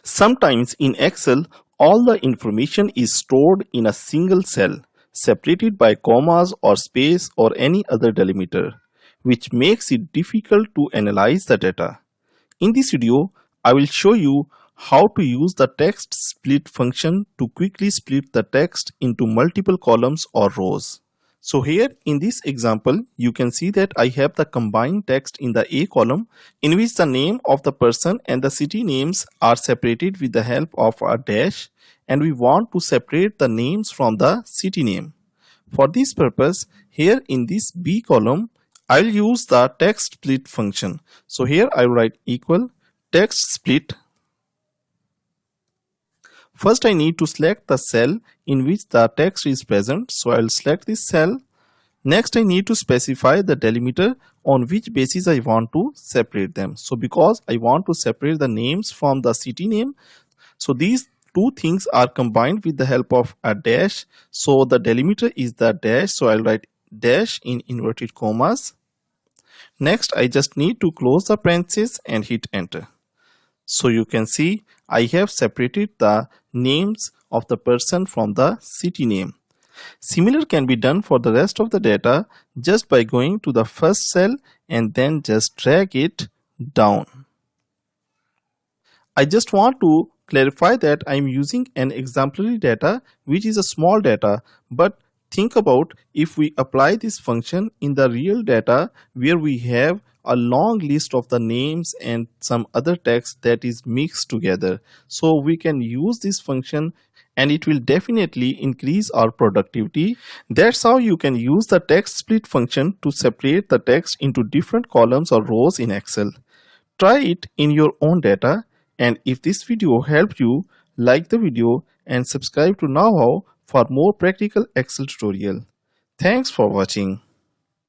Sometimes in Excel, all the information is stored in a single cell, separated by commas or space or any other delimiter, which makes it difficult to analyze the data. In this video, I will show you how to use the text split function to quickly split the text into multiple columns or rows. So here in this example, you can see that I have the combined text in the A column in which the name of the person and the city names are separated with the help of a dash, and we want to separate the names from the city name. For this purpose, here in this B column, I'll use the text split function. So here I will write equal text split. First, I need to select the cell in which the text is present. So I will select this cell. Next, I need to specify the delimiter on which basis I want to separate them. So because I want to separate the names from the city name, so these two things are combined with the help of a dash. So the delimiter is the dash. So I'll write dash in inverted commas. Next, I just need to close the parentheses and hit enter. So you can see I have separated the names of the person from the city name. Similar can be done for the rest of the data just by going to the first cell and then just drag it down. I just want to clarify that I am using an exemplary data which is a small data, but think about if we apply this function in the real data where we have a long list of the names and some other text that is mixed together. So we can use this function and it will definitely increase our productivity. That's how you can use the text split function to separate the text into different columns or rows in Excel. Try it in your own data, and if this video helped you, like the video and subscribe to KnowHow for more practical Excel tutorial. Thanks for watching.